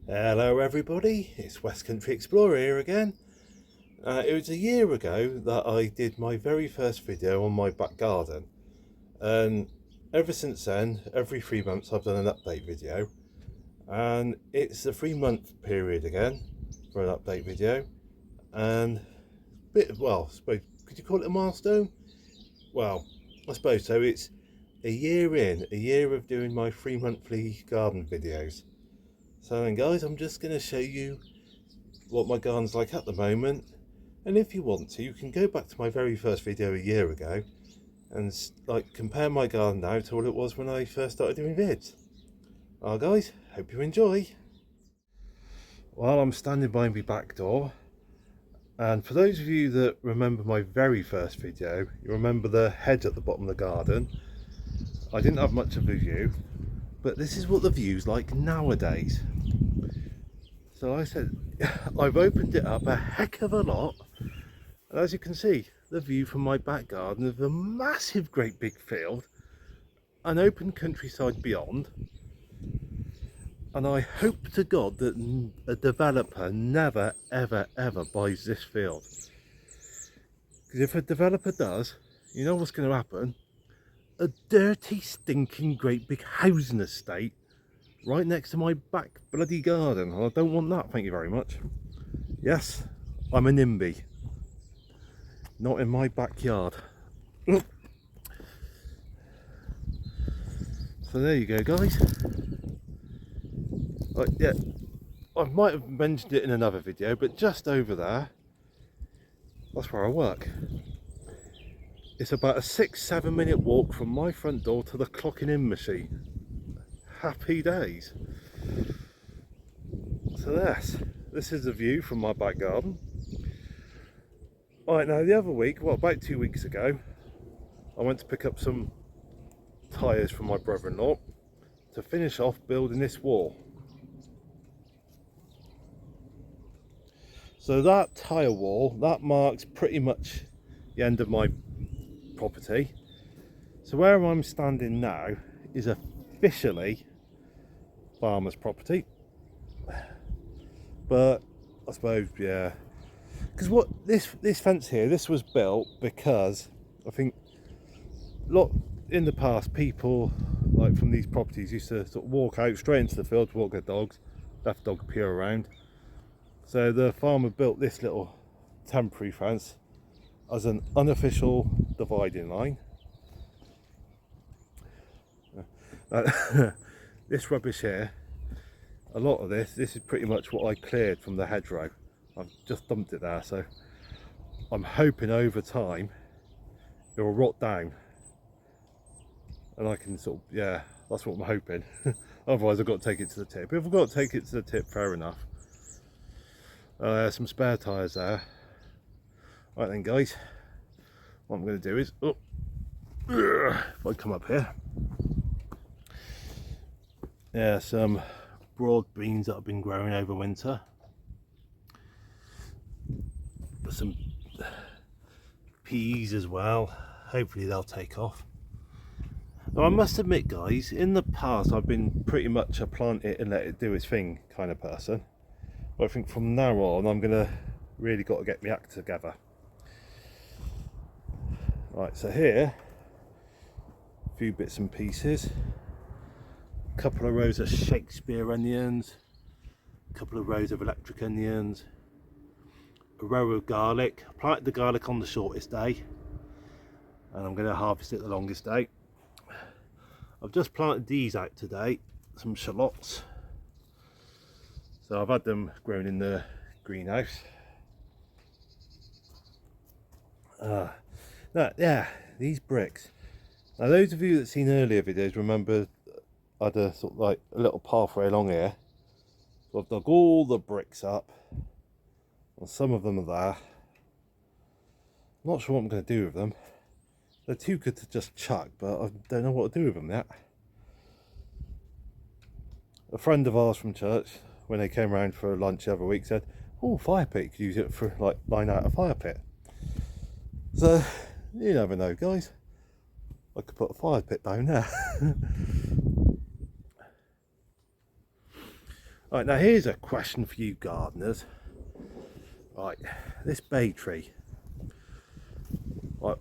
Hello everybody, it's West Country Explorer here again. It was a year ago that I did my very first video on my back garden, and ever since then, every 3 months I've done an update video, and it's the 3 month period again for an update video. And well, I suppose, could you call it a milestone? Well, I suppose so. It's a year of doing my 3 monthly garden videos. So then guys, I'm just going to show you what my garden's like at the moment, and if you want to, you can go back to my very first video a year ago and compare my garden now to what it was when I first started doing vids. Well guys, hope you enjoy. Well, I'm standing by my back door, and for those of you that remember my very first video, you remember the hedge at the bottom of the garden. I didn't have much of a view, but this is what the view's like nowadays. So like I said, I've opened it up a heck of a lot, and as you can see, the view from my back garden of a massive great big field, an open countryside beyond, and I hope to God that a developer never ever buys this field, because if a developer does, you know what's going to happen? A dirty stinking great big housing estate right next to my back bloody garden. I don't want that, thank you very much. Yes, I'm a NIMBY. Not in my backyard. So there you go guys. Yeah, I might have mentioned it in another video, but just over there, that's where I work. It's about a 6-7 minute walk from my front door to the clocking in machine. Happy days. So this is the view from my back garden. Right, now the other week, well, about 2 weeks ago, I went to pick up some tyres from my brother-in-law to finish off building this wall. So that tyre wall, that marks pretty much the end of my property. So where I'm standing now is officially farmer's property, but I suppose, yeah, because what this fence here, this was built because I think in the past, people like from these properties used to sort of walk out straight into the field to walk their dogs, left dog pure around. So the farmer built this little temporary fence as an unofficial dividing line. This rubbish here, a lot of this is pretty much what I cleared from the hedgerow. I've just dumped it there, so I'm hoping over time it will rot down and I can sort of, yeah, that's what I'm hoping. Otherwise I've got to take it to the tip. If I've got to take it to the tip, fair enough. Some spare tyres there. Right then guys, what I'm going to do is, if I come up here, yeah, some broad beans that have been growing over winter, some peas as well. Hopefully they'll take off. Now I must admit guys, in the past I've been pretty much a plant it and let it do its thing kind of person, but I think from now on I'm gonna really got to get my act together. Right, so here, a few bits and pieces, a couple of rows of Shakespeare onions, a couple of rows of electric onions, a row of garlic. I planted the garlic on the shortest day and I'm going to harvest it the longest day. I've just planted these out today, some shallots. So I've had them grown in the greenhouse. Yeah, these bricks. Now those of you that seen earlier videos remember I had a sort of like a little pathway along here. So I've dug all the bricks up, and some of them are there. I'm not sure what I'm going to do with them. They're too good to just chuck, but I don't know what to do with them yet. A friend of ours from church, when they came around for lunch the other week, said, "Oh, fire pit, you could use it for like line out a fire pit." So you never know guys, I could put a fire pit down there. Right, now here's a question for you gardeners. Right, this bay tree. Right,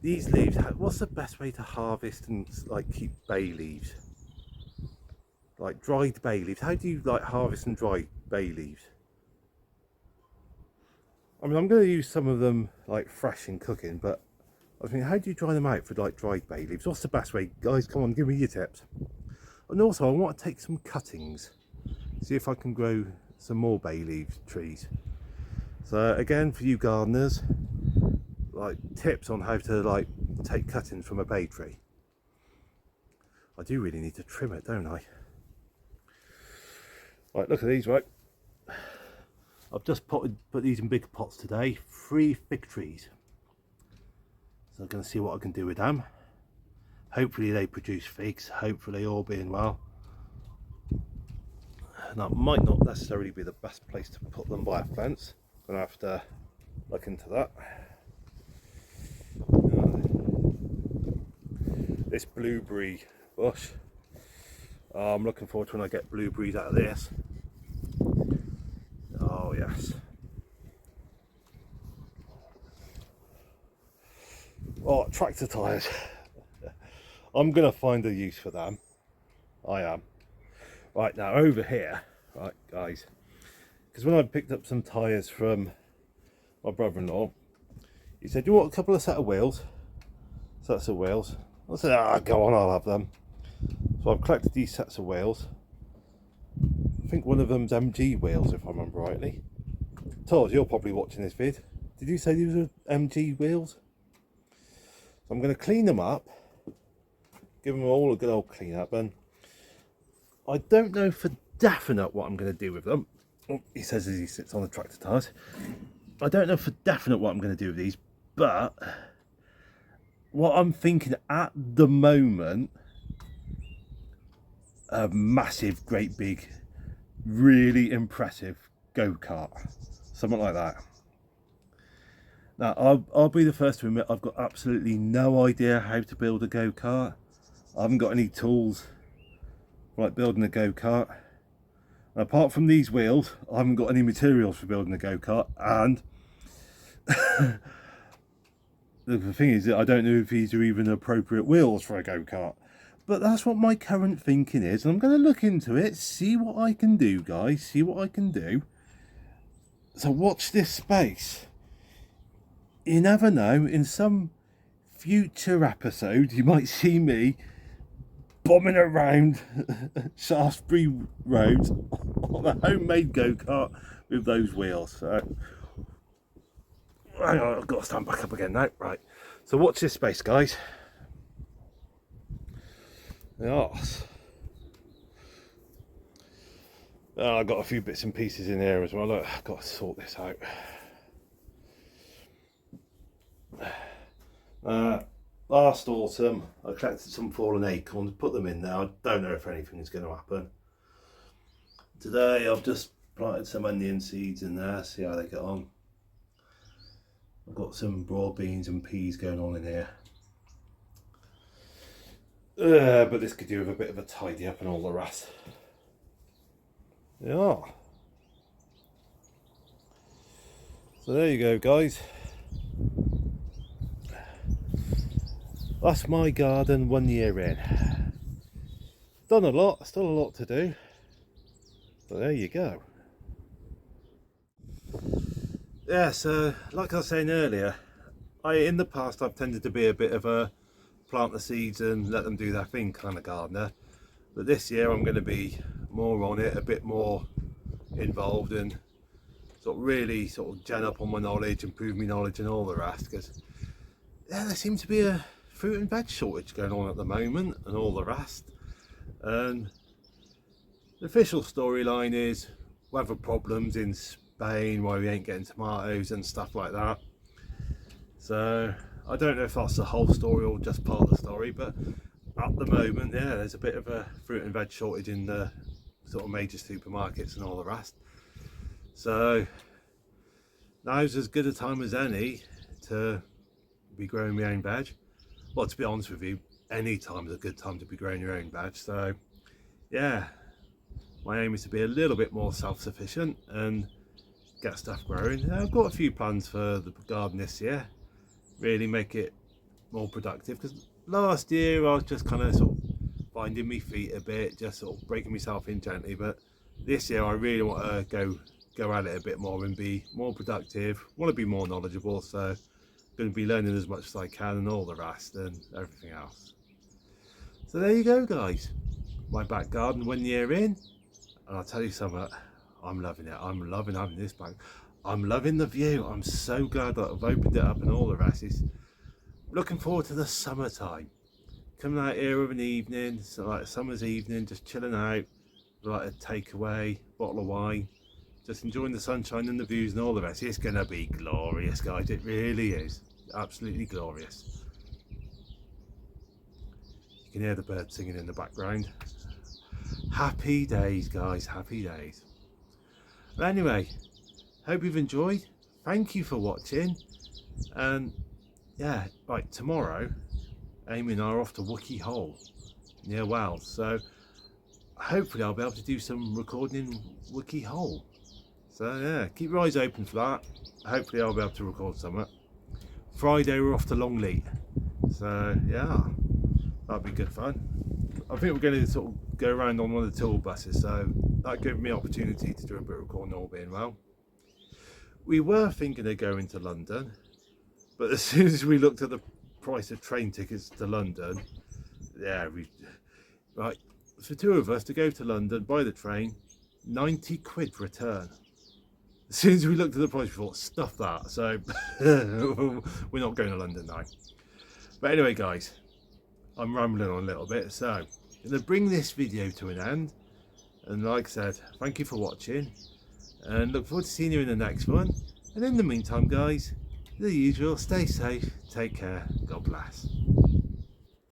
these leaves, what's the best way to harvest and like keep bay leaves? Like dried bay leaves. How do you like harvest and dry bay leaves? I mean, I'm going to use some of them like fresh in cooking, but I was thinking, how do you dry them out for like dried bay leaves? What's the best way? Guys, come on, give me your tips. And also, I want to take some cuttings, see if I can grow some more bay leaf trees. So again, for you gardeners, like tips on how to like take cuttings from a bay tree. I do really need to trim it, don't I? Right, look at these, right? I've just put these in big pots today, 3 fig trees. So I'm going to see what I can do with them. Hopefully they produce figs, hopefully all being well. And that might not necessarily be the best place to put them by a fence. I'm going to have to look into that. This blueberry bush, I'm looking forward to when I get blueberries out of this. Oh yes. Oh, tractor tyres. I'm gonna find a use for them. I am. Right, now over here, right guys, because when I picked up some tyres from my brother-in-law, he said, "Do you want a couple of set of wheels?" Sets of wheels. I said, "Ah, go on, I'll have them." So I've collected these sets of wheels. I think one of them's MG wheels, if I remember rightly. Todd, you're probably watching this vid. Did you say these were MG wheels? So I'm going to clean them up, give them all a good old clean up, and I don't know for definite what I'm going to do with them. Oh, he says as he sits on the tractor tyres. I don't know for definite what I'm going to do with these, but what I'm thinking at the moment, a massive, great big, really impressive go-kart, something like that. Now I'll be the first to admit I've got absolutely no idea how to build a go-kart. I haven't got any tools like building a go-kart. Apart from these wheels, I haven't got any materials for building a go-kart, and the thing is that I don't know if these are even appropriate wheels for a go-kart. But that's what my current thinking is, and I'm going to look into it, see what I can do, guys, see what I can do. So watch this space. You never know, in some future episode you might see me bombing around Shaftesbury Road on a homemade go-kart with those wheels. So hang on, I've got to stand back up again now. Right, so watch this space, guys. Yes. Oh, I've got a few bits and pieces in here as well. Look, I've got to sort this out. Last autumn I collected some fallen acorns, put them in there. I don't know if anything is going to happen. Today I've just planted some onion seeds in there, see how they get on. I've got some broad beans and peas going on in here. But this could do with a bit of a tidy up and all the rest. Yeah. So there you go, guys. That's my garden 1 year in. Done a lot, still a lot to do. But there you go. Yeah, so like I was saying earlier, in the past I've tended to be a bit of a plant the seeds and let them do their thing kind of gardener. But this year I'm going to be more on it, a bit more involved, and sort of really sort of gen up on my knowledge, improve my knowledge and all the rest, because yeah, there seems to be a fruit and veg shortage going on at the moment and all the rest. And the official storyline is weather problems in Spain, why we ain't getting tomatoes and stuff like that. So I don't know if that's the whole story or just part of the story, but at the moment, yeah, there's a bit of a fruit and veg shortage in the sort of major supermarkets and all the rest. So now's as good a time as any to be growing my own veg. Well, to be honest with you, any time is a good time to be growing your own veg. So yeah, my aim is to be a little bit more self-sufficient and get stuff growing. I've got a few plans for the garden this year, really make it more productive, because last year I was just kind of sort of finding my feet a bit, just sort of breaking myself in gently, but this year I really want to go at it a bit more and be more productive, want to be more knowledgeable, so going to be learning as much as I can and all the rest and everything else. So there you go guys, my back garden 1 year in, and I'll tell you something, I'm loving it. I'm loving having this back. I'm loving the view. I'm so glad that I've opened it up and all the rest. Is looking forward to the summertime, coming out here of an evening, so like a summer's evening, just chilling out, like a takeaway, bottle of wine, just enjoying the sunshine and the views and all the rest. It's gonna be glorious guys, it really is, absolutely glorious. You can hear the birds singing in the background. Happy days guys, happy days. But anyway, hope you've enjoyed, thank you for watching, and yeah, right, tomorrow Amy and I are off to Wookey Hole near Wales, so hopefully I'll be able to do some recording in Wookey Hole. So yeah, keep your eyes open for that. Hopefully I'll be able to record something. Friday we're off to Longleat, so yeah, that'll be good fun. I think we're going to sort of go around on one of the tour buses, so that gave me opportunity to do a bit of recording, all being well. We were thinking of going to London, but as soon as we looked at the price of train tickets to London, yeah, right, for two of us to go to London by the train, 90 quid return. As soon as we looked at the price, we thought, stuff that, so we're not going to London now. But anyway guys, I'm rambling on a little bit, so I'm going to bring this video to an end, and like I said, thank you for watching, and look forward to seeing you in the next one. And in the meantime guys, the usual, stay safe, take care, God bless.